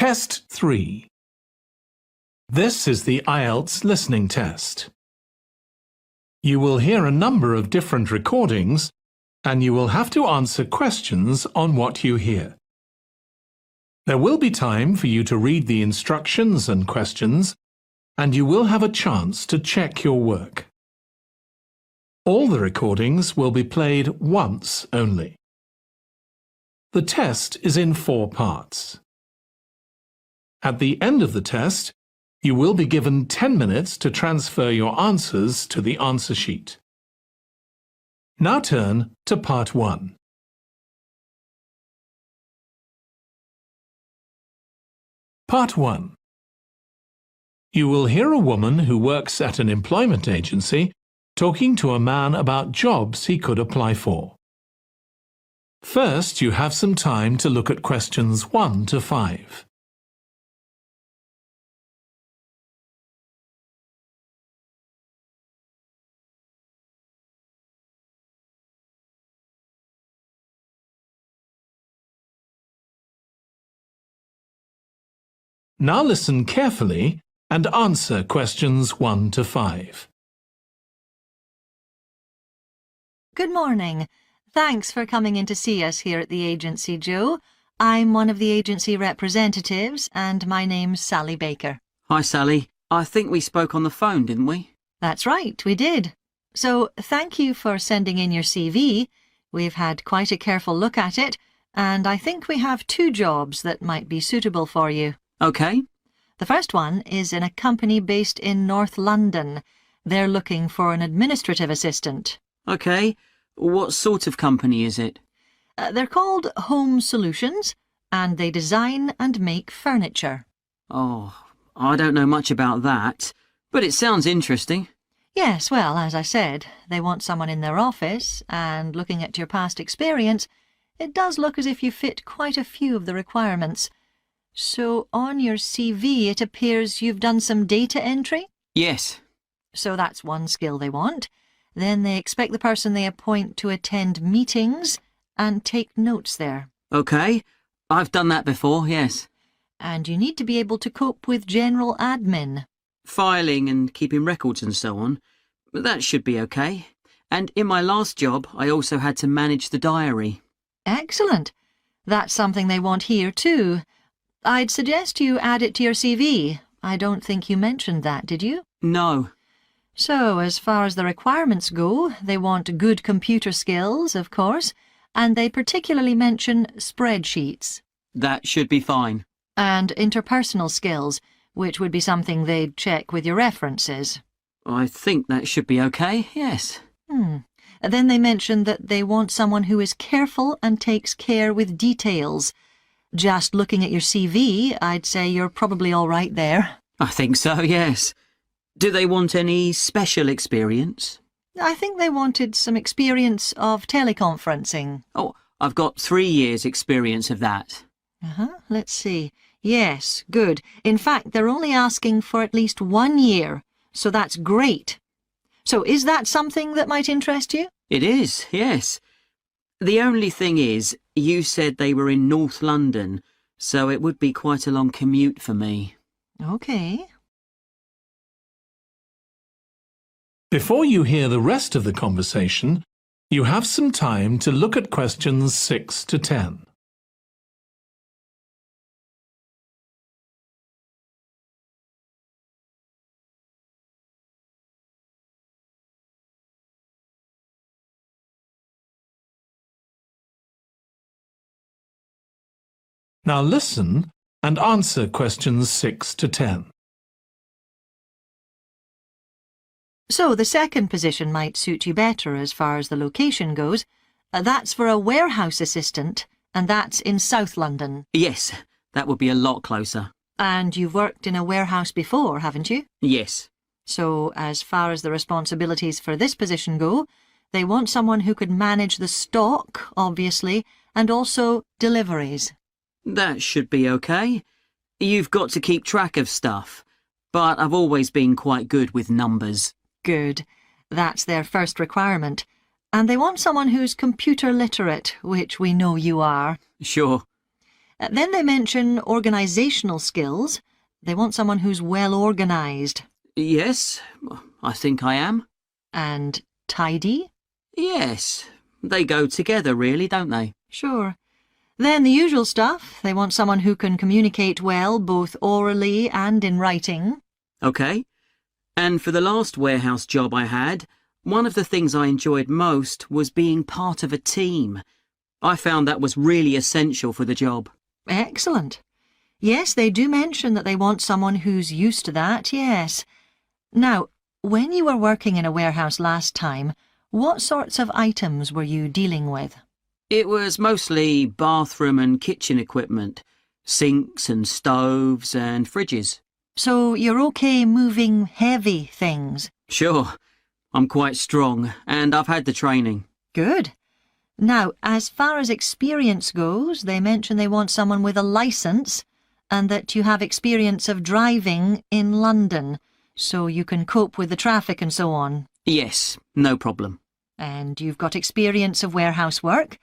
Test 3. This is the IELTS listening test. You will hear a number of different recordings and you will have to answer questions on what you hear. There will be time for you to read the instructions and questions, and you will have a chance to check your work. All the recordings will be played once only. The test is in 4 parts. At the end of the test, you will be given 10 minutes to transfer your answers to the answer sheet. Now turn to Part 1. Part 1. You will hear a woman who works at an employment agency talking to a man about jobs he could apply for. First, you have some time to look at questions 1 to 5. Now listen carefully and answer questions 1 to 5. Good morning. Thanks for coming in to see us here at the agency, Joe. I'm one of the agency representatives and my name's Sally Baker. Hi, Sally. I think we spoke on the phone, didn't we? That's right, we did. So thank you for sending in your CV. We've had quite a careful look at it and I think we have 2 jobs that might be suitable for you. OK. The first one is in a company based in North London. They're looking for an administrative assistant. OK. What sort of company is it? They're called Home Solutions, and they design and make furniture. Oh, I don't know much about that, but it sounds interesting. Yes, well, as I said, they want someone in their office, and looking at your past experience, it does look as if you fit quite a few of the requirements. So on your CV it appears you've done some data entry? Yes. So that's one skill they want. Then they expect the person they appoint to attend meetings and take notes there. OK. I've done that before, yes. And you need to be able to cope with general admin. Filing and keeping records and so on. That should be OK. And in my last job, I also had to manage the diary. Excellent. That's something they want here too. I'd suggest you add it to your CV. I don't think you mentioned that, did you? No. So, as far as the requirements go, they want good computer skills, of course, and they particularly mention spreadsheets. That should be fine. And interpersonal skills, which would be something they'd check with your references. I think that should be OK, yes. Then they mention that they want someone who is careful and takes care with details. Just looking at your CV, I'd say you're probably all right there. I think so, yes. Do they want any special experience? I think they wanted some experience of teleconferencing. Oh, I've got 3 years' experience of that. Let's see. Yes, good. In fact, they're only asking for at least 1 year, so that's great. So is that something that might interest you? It is, yes. The only thing is, you said they were in North London, so it would be quite a long commute for me. OK. Before you hear the rest of the conversation, you have some time to look at questions 6 to 10. Now listen and answer questions 6 to 10. So the second position might suit you better as far as the location goes. That's for a warehouse assistant, and that's in South London. Yes, that would be a lot closer. And you've worked in a warehouse before, haven't you? Yes. So as far as the responsibilities for this position go, they want someone who could manage the stock, obviously, and also deliveries. That should be OK. You've got to keep track of stuff, but I've always been quite good with numbers. Good. That's their first requirement. And they want someone who's computer literate, which we know you are. Sure. Then they mention organisational skills. They want someone who's well organised. Yes, I think I am. And tidy? Yes, they go together really, don't they? Sure. Then the usual stuff. They want someone who can communicate well, both orally and in writing. OK. And for the last warehouse job I had, one of the things I enjoyed most was being part of a team. I found that was really essential for the job. Excellent. Yes, they do mention that they want someone who's used to that, yes. Now, when you were working in a warehouse last time, what sorts of items were you dealing with? It was mostly bathroom and kitchen equipment, sinks and stoves and fridges. So you're okay moving heavy things? Sure, I'm quite strong and I've had the training. Good. Now, as far as experience goes, they mention they want someone with a licence and that you have experience of driving in London, so you can cope with the traffic and so on. Yes, no problem. And you've got experience of warehouse work.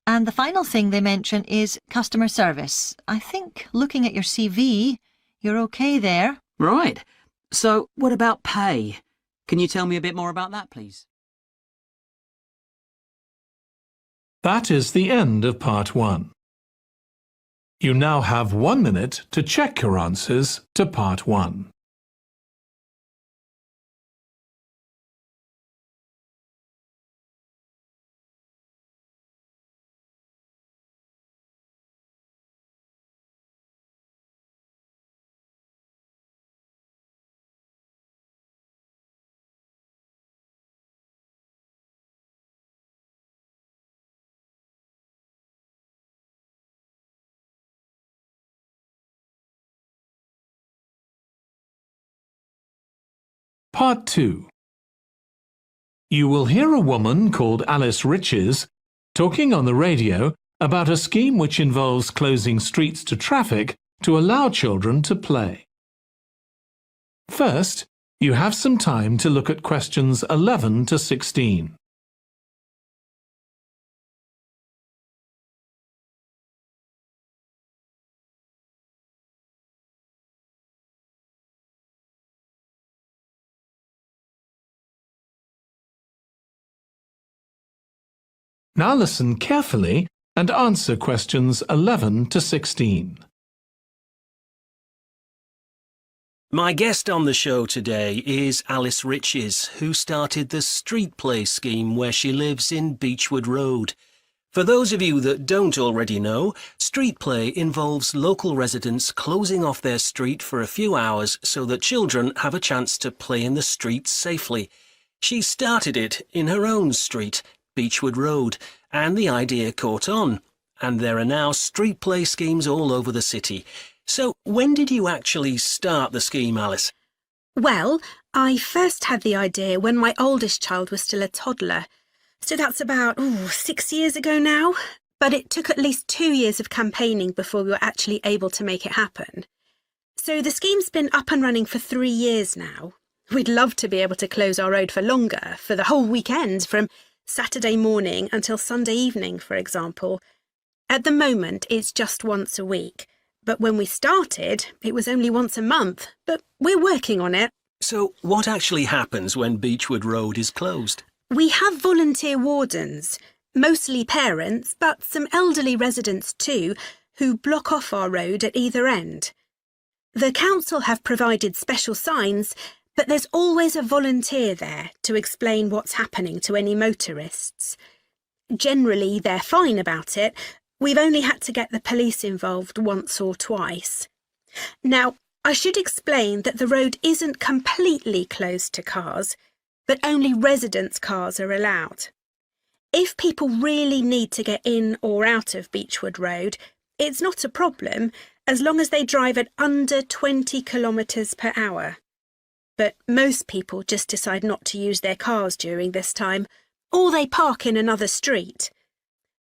And the final thing they mention is customer service. I think, looking at your CV, you're okay there. Right. So, what about pay? Can you tell me a bit more about that, please? That is the end of part 1. You now have 1 minute to check your answers to part 1. Part 2. You will hear a woman called Alice Riches talking on the radio about a scheme which involves closing streets to traffic to allow children to play. First, you have some time to look at questions 11 to 16. Now listen carefully and answer questions 11 to 16. My guest on the show today is Alice Riches, who started the Street Play scheme where she lives in Beechwood Road. For those of you that don't already know, Street Play involves local residents closing off their street for a few hours so that children have a chance to play in the streets safely. She started it in her own street, Beechwood Road, and the idea caught on, and there are now street play schemes all over the city. So when did you actually start the scheme, Alice? Well, I first had the idea when my oldest child was still a toddler, so that's about 6 years ago now, but it took at least 2 years of campaigning before we were actually able to make it happen. So the scheme's been up and running for 3 years now. We'd love to be able to close our road for longer, for the whole weekend, from Saturday morning until Sunday evening, for example. At the moment, it's just once a week, but when we started, it was only once a month, but we're working on it. So what actually happens when Beechwood Road is closed? We have volunteer wardens, mostly parents, but some elderly residents too, who block off our road at either end. The council have provided special signs, but there's always a volunteer there to explain what's happening to any motorists. Generally, they're fine about it. We've only had to get the police involved once or twice. Now, I should explain that the road isn't completely closed to cars, but only residents' cars are allowed. If people really need to get in or out of Beechwood Road, it's not a problem as long as they drive at under 20 kilometres per hour. But most people just decide not to use their cars during this time, or they park in another street.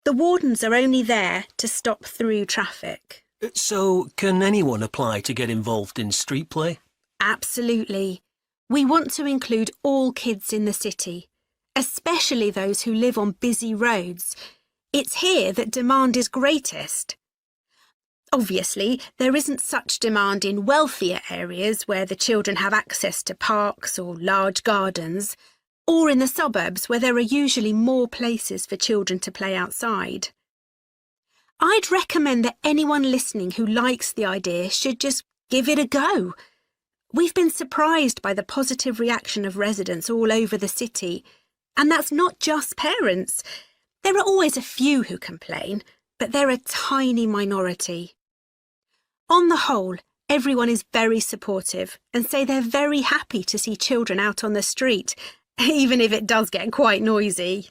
The wardens are only there to stop through traffic. So can anyone apply to get involved in street play? Absolutely. We want to include all kids in the city, especially those who live on busy roads. It's here that demand is greatest. Obviously, there isn't such demand in wealthier areas where the children have access to parks or large gardens, or in the suburbs where there are usually more places for children to play outside. I'd recommend that anyone listening who likes the idea should just give it a go. We've been surprised by the positive reaction of residents all over the city, and that's not just parents. There are always a few who complain, but they're a tiny minority. On the whole, everyone is very supportive and say they're very happy to see children out on the street, even if it does get quite noisy.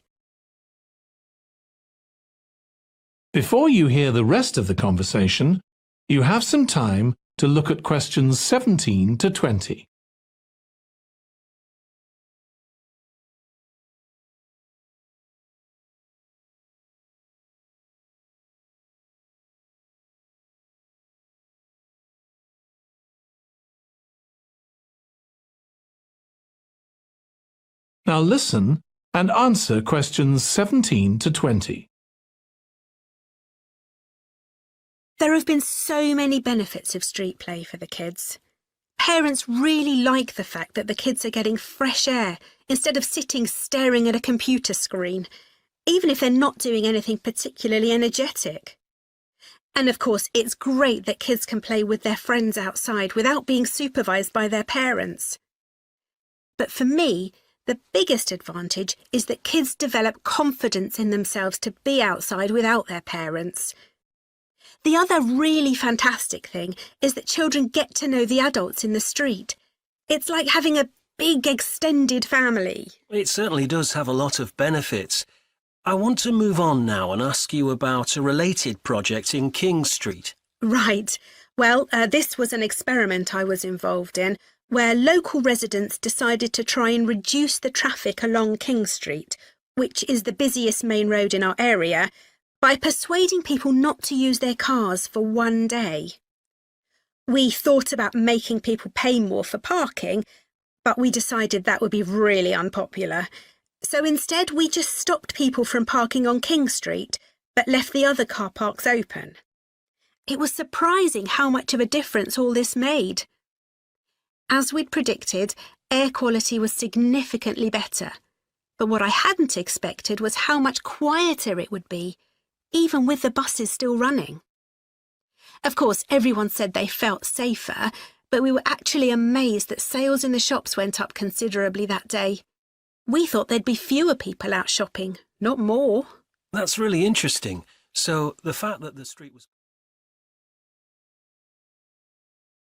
Before you hear the rest of the conversation, you have some time to look at questions 17 to 20. Now listen and answer questions 17 to 20. There have been so many benefits of street play for the kids. Parents really like the fact that the kids are getting fresh air instead of sitting staring at a computer screen, even if they're not doing anything particularly energetic. And of course, it's great that kids can play with their friends outside without being supervised by their parents. But for me, the biggest advantage is that kids develop confidence in themselves to be outside without their parents. The other really fantastic thing is that children get to know the adults in the street. It's like having a big extended family. It certainly does have a lot of benefits. I want to move on now and ask you about a related project in King Street. Right. Well, this was an experiment I was involved in, where local residents decided to try and reduce the traffic along King Street, which is the busiest main road in our area, by persuading people not to use their cars for one day. We thought about making people pay more for parking, but we decided that would be really unpopular. So instead, we just stopped people from parking on King Street, but left the other car parks open. It was surprising how much of a difference all this made. As we'd predicted, air quality was significantly better, but what I hadn't expected was how much quieter it would be, even with the buses still running. Of course, everyone said they felt safer, but we were actually amazed that sales in the shops went up considerably that day. We thought there'd be fewer people out shopping, not more. That's really interesting. So the fact that the street was...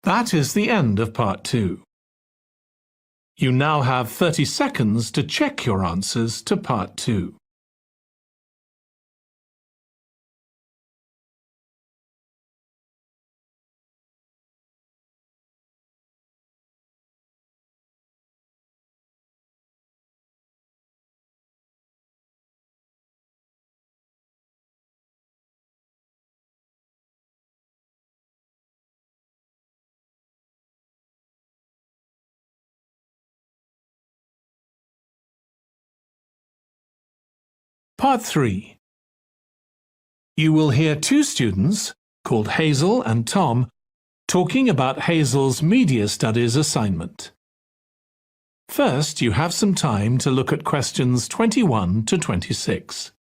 That is the end of part 2. You now have 30 seconds to check your answers to part 2. Part 3. You will hear two students, called Hazel and Tom, talking about Hazel's Media Studies assignment. First, you have some time to look at questions 21 to 26.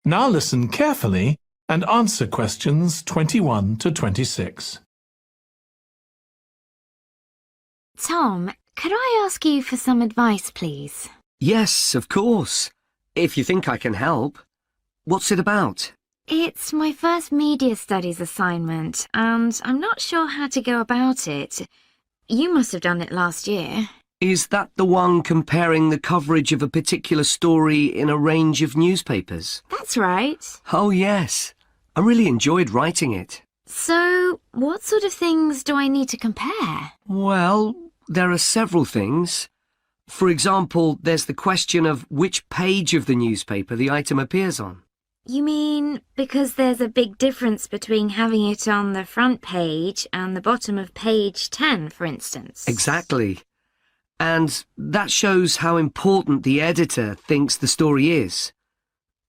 Now listen carefully and answer questions 21 to 26. Tom, could I ask you for some advice, please? Yes, of course. If you think I can help. What's it about? It's my first media studies assignment, and I'm not sure how to go about it. You must have done it last year. Is that the one comparing the coverage of a particular story in a range of newspapers? That's right. Oh, yes. I really enjoyed writing it. So, what sort of things do I need to compare? Well, there are several things. For example, there's the question of which page of the newspaper the item appears on. You mean because there's a big difference between having it on the front page and the bottom of page 10, for instance? Exactly. And that shows how important the editor thinks the story is.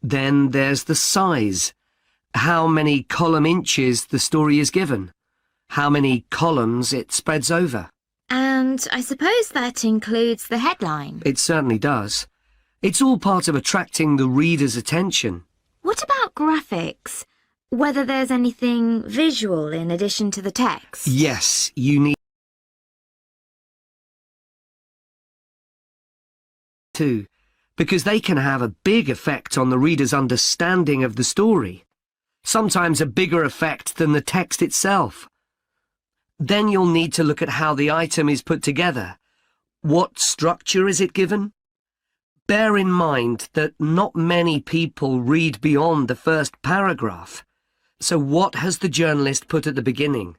Then there's the size. How many column inches the story is given. How many columns it spreads over. And I suppose that includes the headline. It certainly does. It's all part of attracting the reader's attention. What about graphics? Whether there's anything visual in addition to the text? Yes, you need to, because they can have a big effect on the reader's understanding of the story. Sometimes a bigger effect than the text itself. Then you'll need to look at how the item is put together. What structure is it given? Bear in mind that not many people read beyond the first paragraph. So what has the journalist put at the beginning?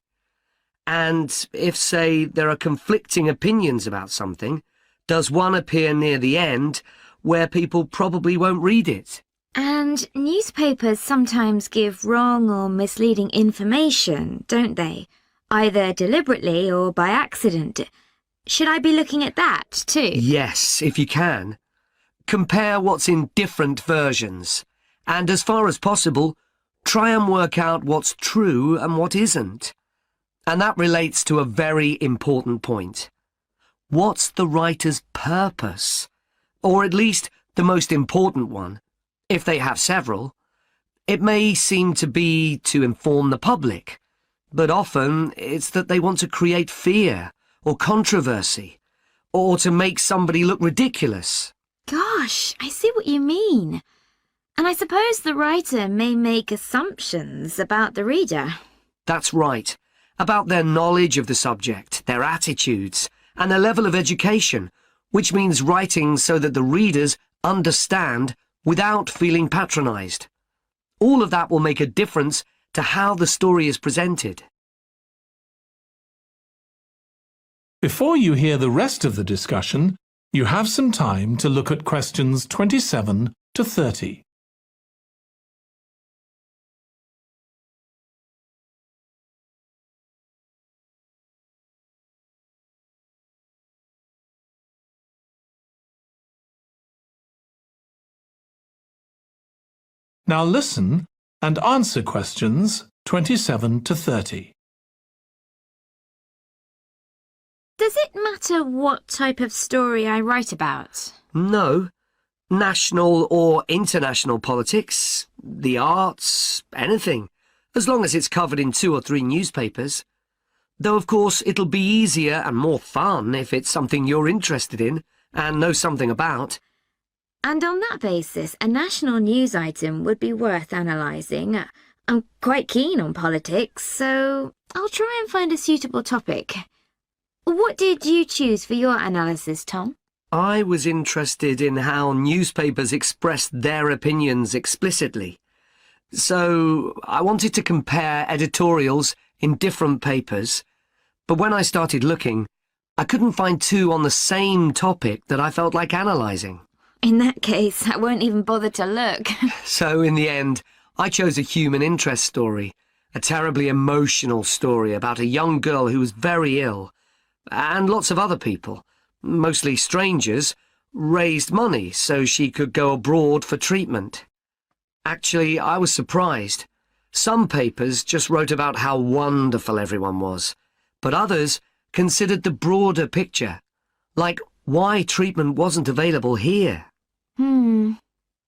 And if, say, there are conflicting opinions about something, does one appear near the end where people probably won't read it? And newspapers sometimes give wrong or misleading information, don't they? Either deliberately or by accident. Should I be looking at that too? Yes, if you can. Compare what's in different versions. And as far as possible, try and work out what's true and what isn't. And that relates to a very important point. What's the writer's purpose? Or at least the most important one, if they have several. It may seem to be to inform the public, but often it's that they want to create fear or controversy, or to make somebody look ridiculous. Gosh, I see what you mean. And I suppose the writer may make assumptions about the reader. That's right. About their knowledge of the subject, their attitudes, and their level of education, which means writing so that the readers understand without feeling patronised. All of that will make a difference to how the story is presented. Before you hear the rest of the discussion, you have some time to look at questions 27 to 30. Now listen and answer questions 27 to 30. Does it matter what type of story I write about? No. National or international politics, the arts, anything, as long as it's covered in 2 or 3 newspapers. Though, of course, it'll be easier and more fun if it's something you're interested in and know something about. And on that basis, a national news item would be worth analysing. I'm quite keen on politics, so I'll try and find a suitable topic. What did you choose for your analysis, Tom? I was interested in how newspapers expressed their opinions explicitly. So I wanted to compare editorials in different papers, but when I started looking, I couldn't find 2 on the same topic that I felt like analysing. In that case, I won't even bother to look. So in the end, I chose a human interest story, a terribly emotional story about a young girl who was very ill, and lots of other people, mostly strangers, raised money so she could go abroad for treatment. Actually, I was surprised. Some papers just wrote about how wonderful everyone was, but others considered the broader picture, like why treatment wasn't available here.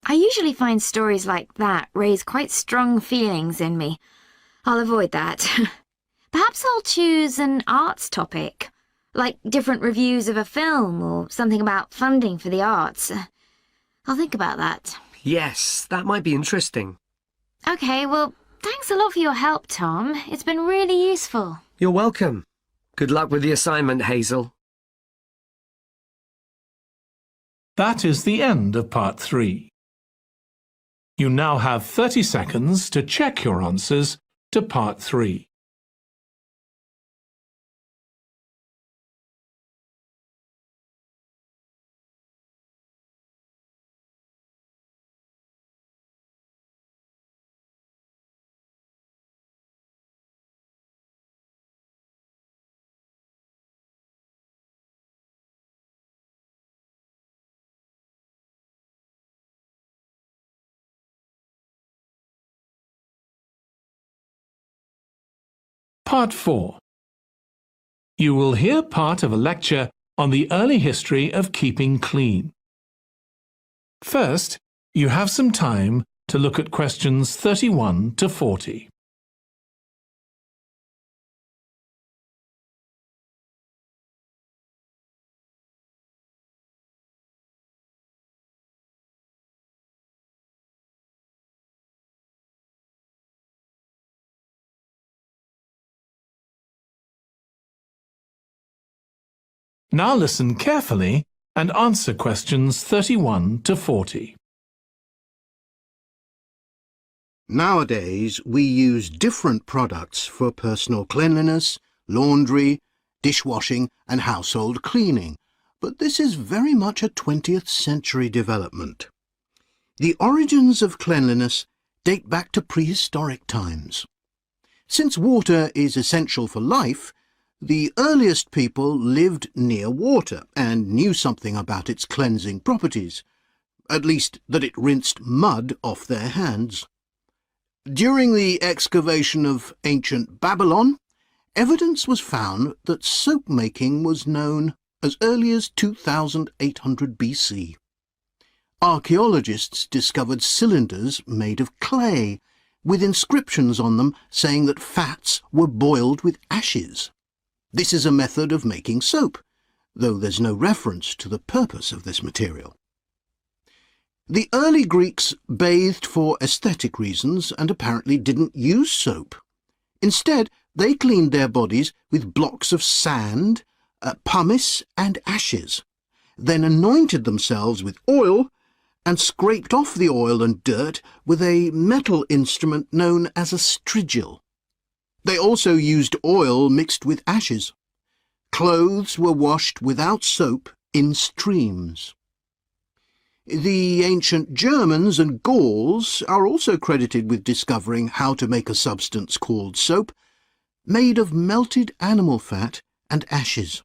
I usually find stories like that raise quite strong feelings in me. I'll avoid that. Perhaps I'll choose an arts topic, like different reviews of a film or something about funding for the arts. I'll think about that. Yes, that might be interesting. Okay, well, thanks a lot for your help, Tom. It's been really useful. You're welcome. Good luck with the assignment, Hazel. That is the end of part 3. You now have 30 seconds to check your answers to part 3. Part 4. You will hear part of a lecture on the early history of keeping clean. First, you have some time to look at questions 31 to 40. Now listen carefully and answer questions 31 to 40. Nowadays, we use different products for personal cleanliness, laundry, dishwashing and household cleaning, but this is very much a 20th century development. The origins of cleanliness date back to prehistoric times. Since water is essential for life, the earliest people lived near water and knew something about its cleansing properties, at least that it rinsed mud off their hands. During the excavation of ancient Babylon, evidence was found that soap making was known as early as 2800 BC. Archaeologists discovered cylinders made of clay, with inscriptions on them saying that fats were boiled with ashes. This is a method of making soap, though there's no reference to the purpose of this material. The early Greeks bathed for aesthetic reasons and apparently didn't use soap. Instead, they cleaned their bodies with blocks of sand, pumice and ashes, then anointed themselves with oil and scraped off the oil and dirt with a metal instrument known as a strigil. They also used oil mixed with ashes. Clothes were washed without soap in streams. The ancient Germans and Gauls are also credited with discovering how to make a substance called soap, made of melted animal fat and ashes.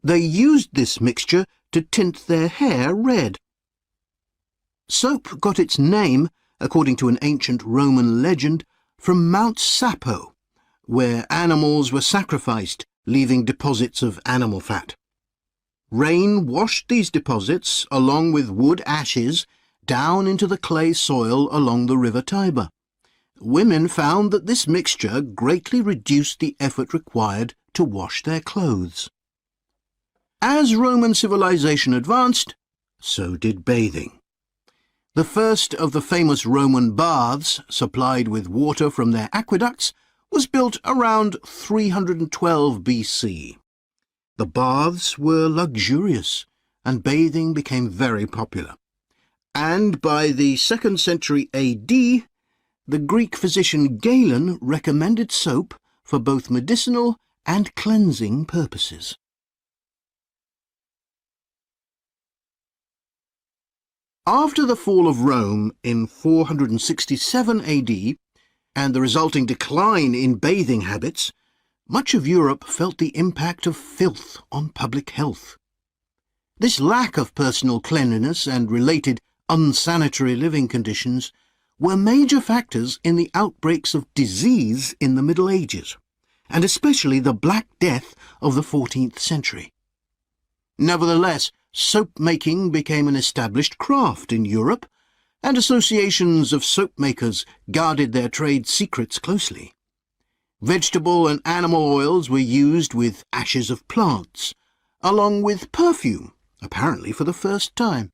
They used this mixture to tint their hair red. Soap got its name, according to an ancient Roman legend, from Mount Sapo, where animals were sacrificed, leaving deposits of animal fat. Rain washed these deposits, along with wood ashes, down into the clay soil along the river Tiber. Women found that this mixture greatly reduced the effort required to wash their clothes. As Roman civilization advanced, so did bathing. The first of the famous Roman baths, supplied with water from their aqueducts, was built around 312 BC. The baths were luxurious, and bathing became very popular. And by the 2nd century AD, the Greek physician Galen recommended soap for both medicinal and cleansing purposes. After the fall of Rome in 467 AD, and the resulting decline in bathing habits, much of Europe felt the impact of filth on public health. This lack of personal cleanliness and related unsanitary living conditions were major factors in the outbreaks of disease in the Middle Ages, and especially the Black Death of the 14th century. Nevertheless, soap-making became an established craft in Europe, and associations of soap makers guarded their trade secrets closely. Vegetable and animal oils were used with ashes of plants, along with perfume, apparently for the first time.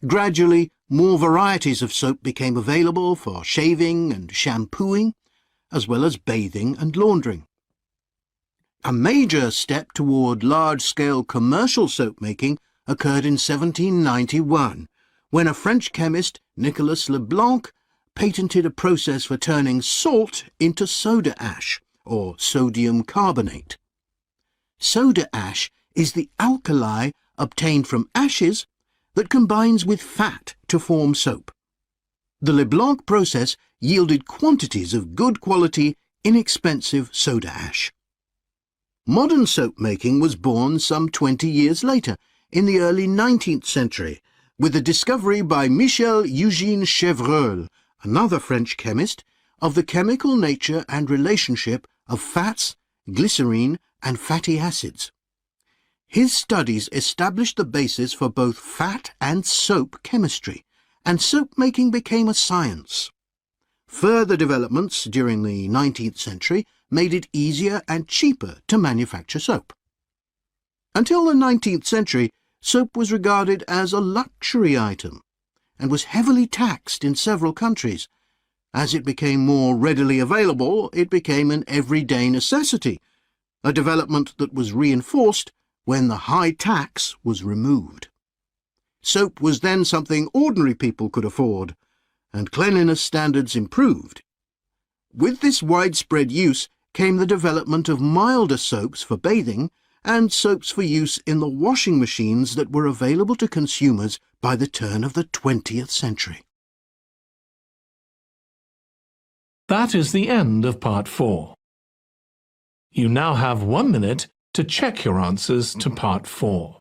Gradually, more varieties of soap became available for shaving and shampooing, as well as bathing and laundering. A major step toward large-scale commercial soap-making occurred in 1791, when a French chemist, Nicolas Leblanc, patented a process for turning salt into soda ash, or sodium carbonate. Soda ash is the alkali obtained from ashes that combines with fat to form soap. The Leblanc process yielded quantities of good quality, inexpensive soda ash. Modern soap making was born some 20 years later, in the early 19th century, with the discovery by Michel-Eugène Chevreul, another French chemist, of the chemical nature and relationship of fats, glycerine and fatty acids. His studies established the basis for both fat and soap chemistry, and soap making became a science. Further developments during the 19th century made it easier and cheaper to manufacture soap. Until the 19th century, soap was regarded as a luxury item and was heavily taxed in several countries. As it became more readily available, it became an everyday necessity, a development that was reinforced when the high tax was removed. Soap was then something ordinary people could afford, and cleanliness standards improved. With this widespread use came the development of milder soaps for bathing and soaps for use in the washing machines that were available to consumers by the turn of the 20th century. That is the end of Part 4. You now have 1 minute to check your answers to Part 4.